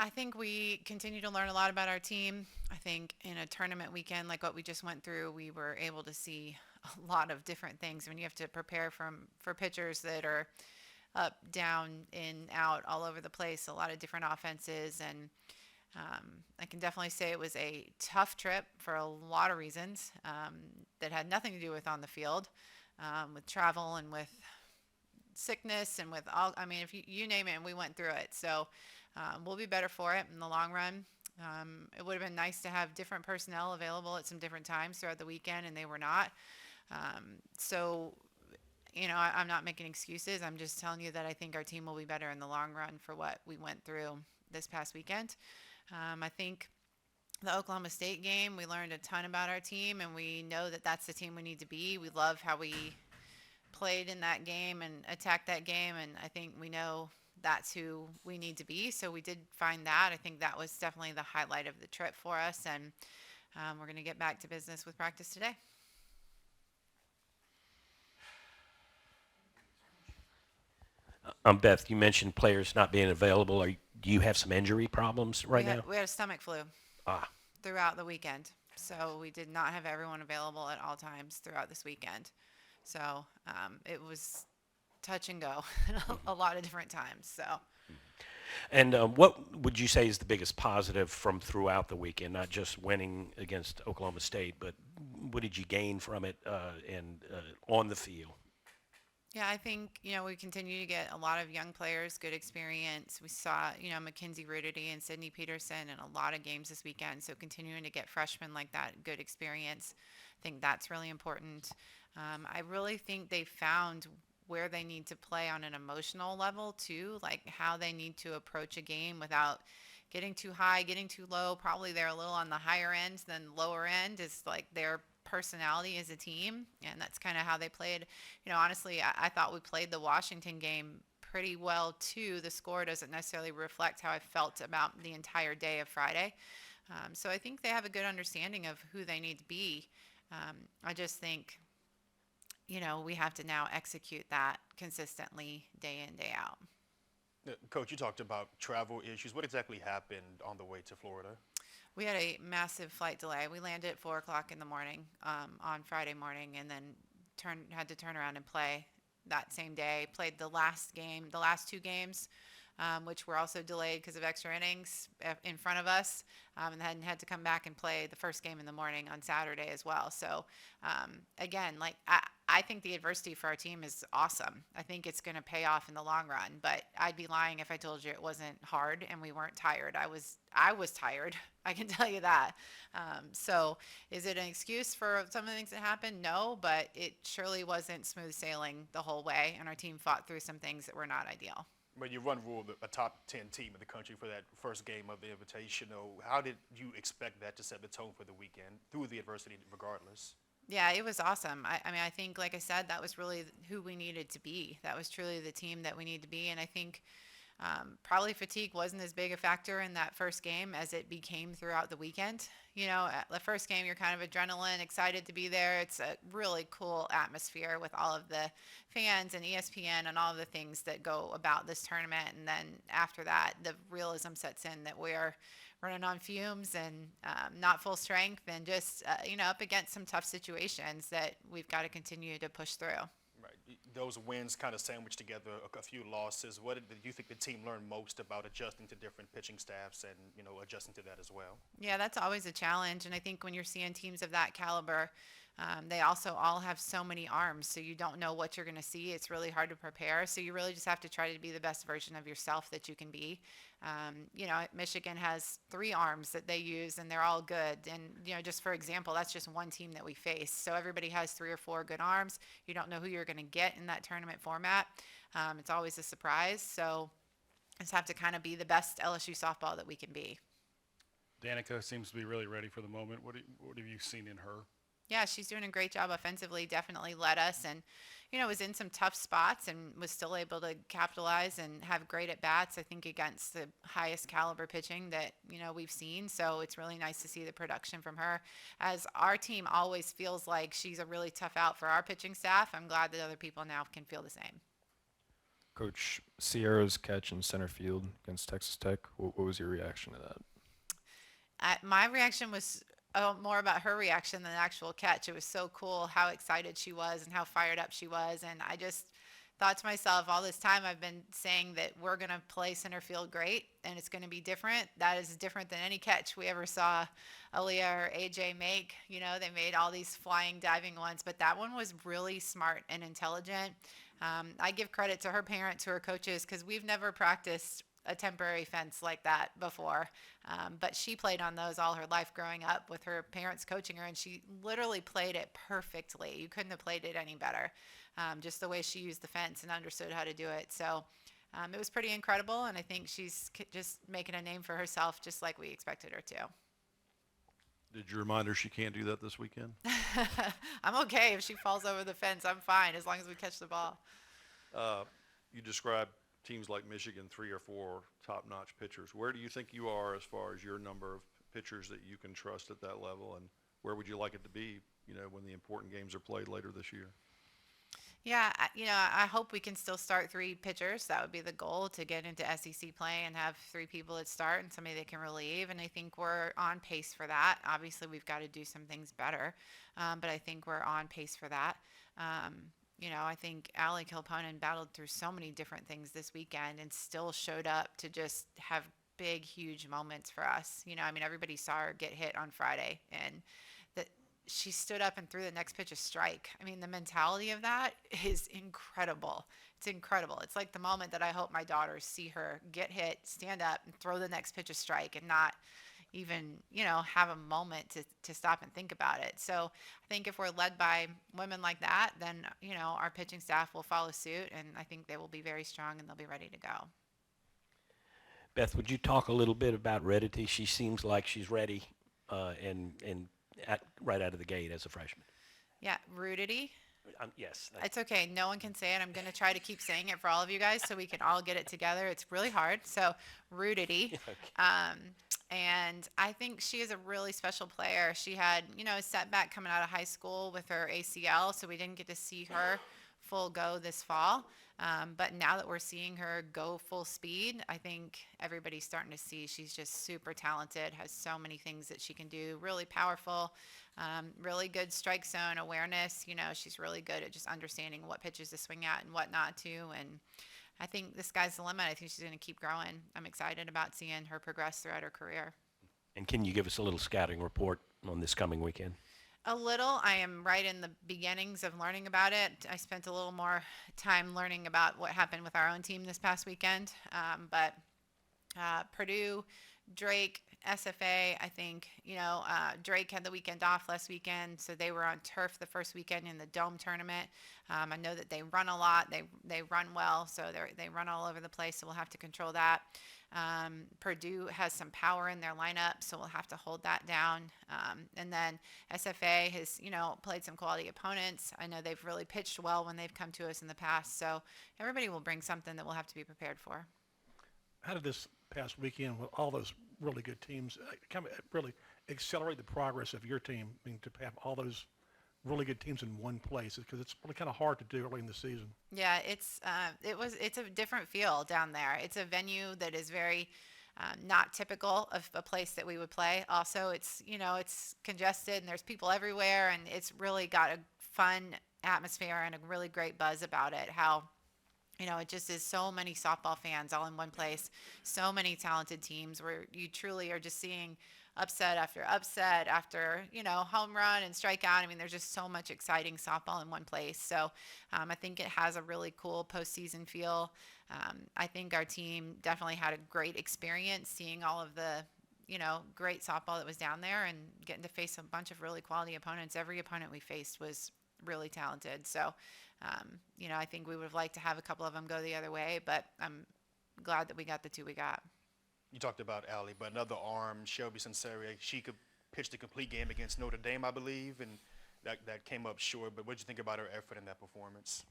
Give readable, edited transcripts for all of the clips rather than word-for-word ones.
I think we continue to learn a lot about our team. I think in a tournament weekend like what we just went through, we were able to see a lot of different things. When you have to prepare for pitchers that are up, down, in, out, all over the place, a lot of different offenses, and I can definitely say it was a tough trip for a lot of reasons that had nothing to do with on the field, with travel and with sickness and with all. I mean, if you name it, and we went through it. So we'll be better for it in the long run. It would have been nice to have different personnel available at some different times throughout the weekend, and they were not. So, I'm not making excuses. I'm just telling you that I think our team will be better in the long run for what we went through this past weekend. I think the Oklahoma State game, we learned a ton about our team, and we know that that's the team we need to be. We love how we played in that game and attacked that game, and I think we know that's who we need to be. So we did find that. I think that was definitely the highlight of the trip for us, and we're going to get back to business with practice today. Beth, you mentioned players not being available. Do you have some injury problems We right had now? we had a stomach flu Ah, throughout the weekend, so we did not have everyone available at all times throughout this weekend. So it was touch and go a lot of different times. So and what would you say is the biggest positive from throughout the weekend? Not just winning against Oklahoma State, but what did you gain from it and on the field? yeah, I think, we continue to get a lot of young players, good experience. We saw, Mackenzie Rudity and Sydney Peterson in a lot of games this weekend. So continuing to get freshmen like that, good experience. I think that's really important. I really think they found where they need to play on an emotional level too, like how they need to approach a game without getting too high, getting too low. Probably they're a little on the higher end than lower end is like their personality as a team, and that's kind of how they played. Honestly, I thought we played the Washington game pretty well too. The score doesn't necessarily reflect how I felt about the entire day of Friday. So I think they have a good understanding of who they need to be. I just think, we have to now execute that consistently day in, day out. Coach, you talked about travel issues. What exactly happened on the way to Florida? We had a massive flight delay. We landed at 4 o'clock in the morning on Friday morning, and then had to turn around and play that same day. Played the last game, the last two games, which were also delayed because of extra innings in front of us, and then had to come back and play the first game in the morning on Saturday as well. So again, like I think the adversity for our team is awesome. I think it's going to pay off in the long run. But I'd be lying if I told you it wasn't hard and we weren't tired. I was tired. I can tell you that. So is it an excuse for some of the things that happened? No, but it surely wasn't smooth sailing the whole way, and our team fought through some things that were not ideal. But you run ruled a top 10 team in the country for that first game of the Invitational. How did you expect that to set the tone for the weekend through the adversity regardless? Yeah, it was awesome. I mean, I think, like I said, that was really who we needed to be. That was truly the team that we need to be. And I think probably fatigue wasn't as big a factor in that first game as it became throughout the weekend. At the first game, you're kind of adrenaline, excited to be there. It's a really cool atmosphere with all of the fans and ESPN and all of the things that go about this tournament. And then after that, the realism sets in that we're running on fumes and not full strength and just, up against some tough situations that we've got to continue to push through. Right. Those wins kind of sandwiched together a few losses. What did you think the team learned most about adjusting to different pitching staffs and, adjusting to that as well? Yeah, that's always a challenge. And I think when you're seeing teams of that caliber, they also all have so many arms, so you don't know what you're going to see. It's really hard to prepare. So you really just have to try to be the best version of yourself that you can be. Michigan has 3 arms that they use, and they're all good. And, just for example, that's just one team that we face. So everybody has 3 or 4 good arms. You don't know who you're going to get in that tournament format. It's always a surprise. So just have to kind of be the best LSU softball that we can be. Danica seems to be really ready for the moment. What have you seen in her? Yeah, she's doing a great job offensively, definitely led us and, was in some tough spots and was still able to capitalize and have great at bats, I think, against the highest caliber pitching that, we've seen. So it's really nice to see the production from her. As our team always feels like she's a really tough out for our pitching staff, I'm glad that other people now can feel the same. Coach Sierra's catch in center field against Texas Tech. What was your reaction to that? My reaction was more about her reaction than the actual catch. It was so cool how excited she was and how fired up she was. And I just thought to myself, all this time I've been saying that we're going to play center field great and it's going to be different. That is different than any catch we ever saw Aaliyah or AJ make. You know, they made all these flying, diving ones, but that one was really smart and intelligent. I give credit to her parents, to her coaches, because we've never practiced a temporary fence like that before. But she played on those all her life growing up with her parents coaching her, and she literally played it perfectly. You couldn't have played it any better, just the way she used the fence and understood how to do it. So it was pretty incredible, and I think she's just making a name for herself just like we expected her to. Did you remind her she can't do that this weekend? I'm okay if she falls over the fence. I'm fine as long as we catch the ball. You described teams like Michigan, 3 or 4 top-notch pitchers. Where do you think you are as far as your number of pitchers that you can trust at that level, and where would you like it to be, when the important games are played later this year? Yeah, I hope we can still start 3 pitchers. That would be the goal, to get into SEC play and have 3 people that start and somebody that can relieve. And I think we're on pace for that. Obviously, we've got to do some things better, but I think we're on pace for that. I think Allie Kilponen battled through so many different things this weekend and still showed up to just have big, huge moments for us. Everybody saw her get hit on Friday, and that she stood up and threw the next pitch a strike. The mentality of that is incredible. It's incredible. It's like the moment that I hope my daughters see her get hit, stand up, and throw the next pitch a strike, and not even, have a moment to stop and think about it. So I think if we're led by women like that, then, our pitching staff will follow suit, and I think they will be very strong and they'll be ready to go. Beth, would you talk a little bit about Redity? She seems like she's ready right out of the gate as a freshman. Yeah, Rudity. Yes. It's okay. No one can say it. I'm going to try to keep saying it for all of you guys so we can all get it together. It's really hard. So, Rudity. Okay. And I think she is a really special player. She had, a setback coming out of high school with her ACL, so we didn't get to see her full go this fall. But now that we're seeing her go full speed, I think everybody's starting to see she's just super talented, has so many things that she can do, really powerful, really good strike zone awareness. She's really good at just understanding what pitches to swing at and what not to. And I think the sky's the limit. I think she's going to keep growing. I'm excited about seeing her progress throughout her career. And can you give us a little scouting report on this coming weekend? A little. I am right in the beginnings of learning about it. I spent a little more time learning about what happened with our own team this past weekend. But Purdue, Drake, SFA, I think, Drake had the weekend off last weekend, so they were on turf the first weekend in the Dome tournament. I know that they run a lot. They run well, so they run all over the place, so we'll have to control that. Purdue has some power in their lineup, so we'll have to hold that down. And then SFA has, played some quality opponents. I know they've really pitched well when they've come to us in the past, so everybody will bring something that we'll have to be prepared for. How did this past weekend with all those really good teams kind of really accelerate the progress of your team? To have all those really good teams in one place, because it's really kind of hard to do early in the season. Yeah, it's a different feel down there. It's a venue that is very not typical of a place that we would play. Also, it's congested and there's people everywhere, and it's really got a fun atmosphere and a really great buzz about it. How it just is so many softball fans all in one place, so many talented teams where you truly are just seeing upset after, home run and strikeout. There's just so much exciting softball in one place. So I think it has a really cool postseason feel. I think our team definitely had a great experience seeing all of the, great softball that was down there and getting to face a bunch of really quality opponents. Every opponent we faced was really talented. So, I think we would have liked to have a couple of them go the other way, but I'm glad that we got the 2 we got. You talked about Allie, but another arm, Shelby Sinceri, she could pitch the complete game against Notre Dame, I believe, and that came up short. But what did you think about her effort in that performance?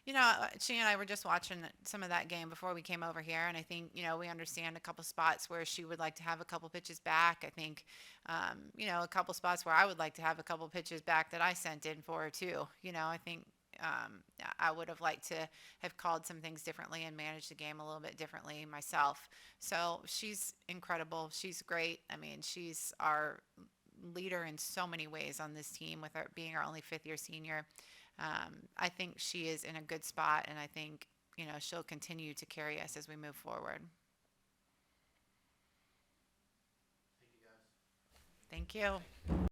She and I were just watching some of that game before we came over here, and I think, we understand a couple spots where she would like to have a couple pitches back. I think, a couple spots where I would like to have a couple pitches back that I sent in for her too. I think I would have liked to have called some things differently and managed the game a little bit differently myself. So she's incredible. She's great. I mean, she's our leader in so many ways on this team with her being our only fifth-year senior. I think she is in a good spot, and I think, she'll continue to carry us as we move forward. Thank you.